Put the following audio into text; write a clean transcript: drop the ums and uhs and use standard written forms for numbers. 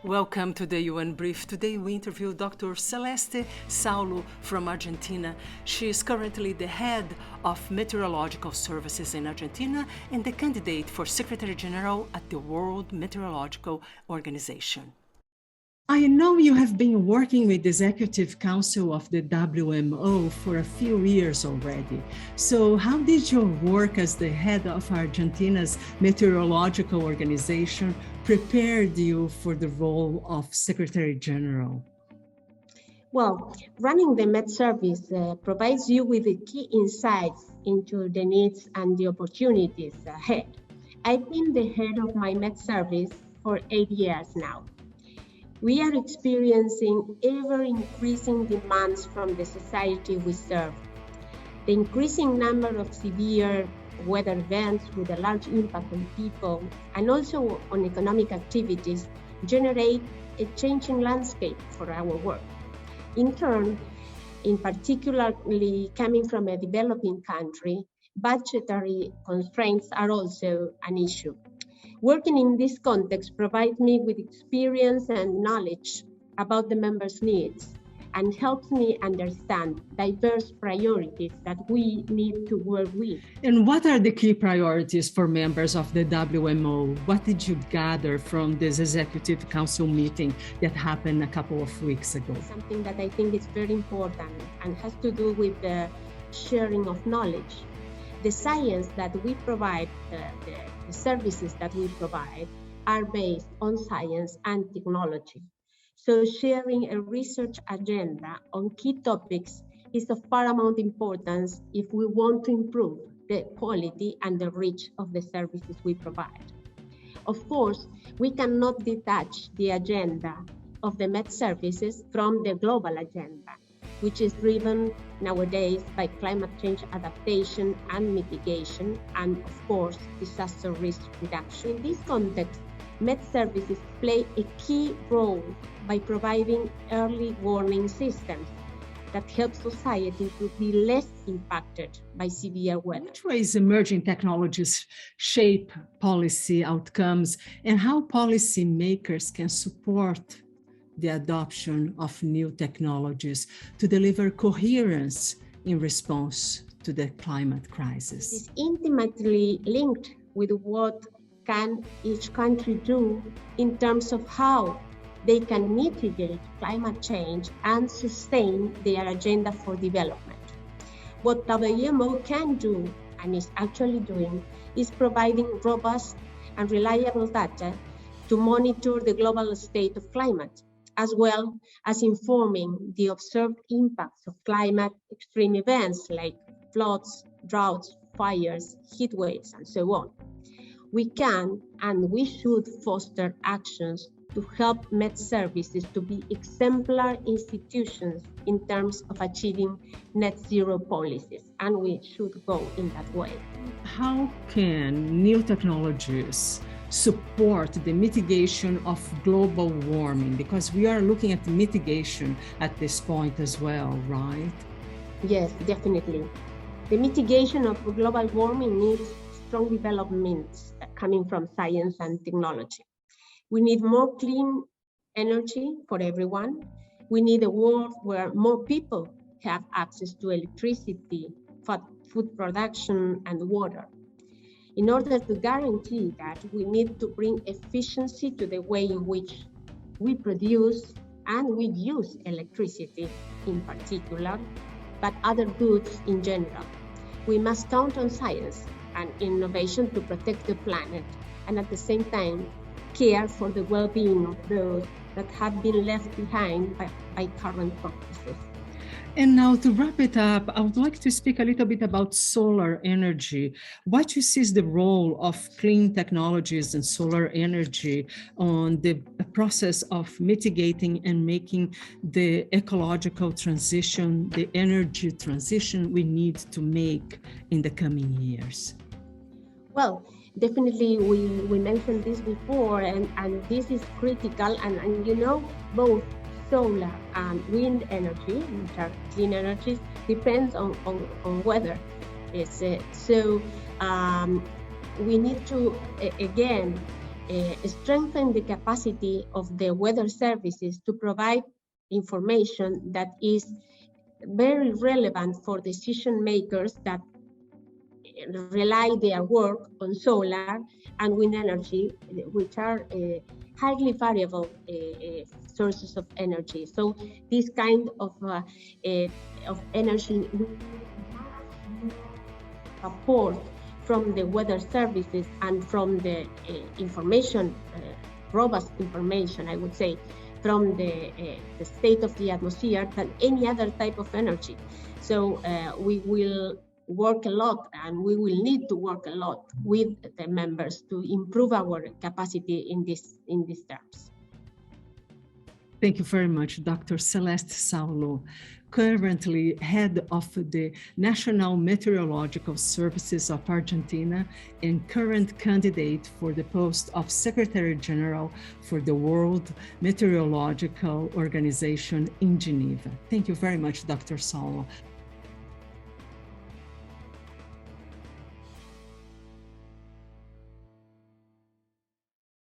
Welcome to the UN Brief. Today we interview Dr. Celeste Saulo from Argentina. She is currently the head of meteorological services in Argentina and the candidate for Secretary General at the World Meteorological Organization. I know you have been working with the Executive Council of the WMO for a few years already. So how did your work as the head of Argentina's meteorological organization prepared you for the role of Secretary General? Well, running the Met Service provides you with the key insights into the needs and the opportunities ahead. I've been the head of my Met Service for 8 years now. We are experiencing ever-increasing demands from the society we serve. The increasing number of severe weather events with a large impact on people and also on economic activities generate a changing landscape for our work. In turn, in particularly coming from a developing country, budgetary constraints are also an issue. Working in this context provides me with experience and knowledge about the members' needs and helps me understand diverse priorities that we need to work with. And what are the key priorities for members of the WMO? What did you gather from this Executive Council meeting that happened a couple of weeks ago? Something that I think is very important and has to do with the sharing of knowledge. The science that we provide, the services that we provide are based on science and technology. So sharing a research agenda on key topics is of paramount importance if we want to improve the quality and the reach of the services we provide. Of course, we cannot detach the agenda of the Met Services from the global agenda, which is driven nowadays by climate change adaptation and mitigation, and of course, disaster risk reduction. In this context, Met Services play a key role by providing early warning systems that help society to be less impacted by severe weather. Which ways emerging technologies shape policy outcomes and how policymakers can support the adoption of new technologies to deliver coherence in response to the climate crisis? It is intimately linked with what can each country do in terms of how they can mitigate climate change and sustain their agenda for development. What WMO can do, and is actually doing, is providing robust and reliable data to monitor the global state of climate, as well as informing the observed impacts of climate extreme events like floods, droughts, fires, heat waves, and so on. We can and we should foster actions to help Met Services to be exemplar institutions in terms of achieving net zero policies, and we should go in that way. How can new technologies support the mitigation of global warming? Because we are looking at mitigation at this point as well, right? Yes, definitely. The mitigation of global warming needs strong developments coming from science and technology. We need more clean energy for everyone. We need a world where more people have access to electricity, food production, and water. In order to guarantee that, we need to bring efficiency to the way in which we produce and we use electricity in particular, but other goods in general. We must count on science and innovation to protect the planet, and at the same time, care for the well-being of those that have been left behind by current practices. And now to wrap it up, I would like to speak a little bit about solar energy. What you see is the role of clean technologies and solar energy on the process of mitigating and making the ecological transition, the energy transition we need to make in the coming years? Well, definitely we mentioned this before, and this is critical, and you know, both solar and wind energy, which are clean energies, depends on weather. So we need to, again, strengthen the capacity of the weather services to provide information that is very relevant for decision makers that rely their work on solar and wind energy, which are highly variable sources of energy. So this kind of energy support from the weather services and from the information, robust information, I would say, from the state of the atmosphere than any other type of energy. So we will work a lot, and we will need to work a lot with the members to improve our capacity in these terms. Thank you very much, Dr. Celeste Saulo, currently head of the National Meteorological Services of Argentina and current candidate for the post of Secretary General for the World Meteorological Organization in Geneva. Thank you very much, Dr. Saulo.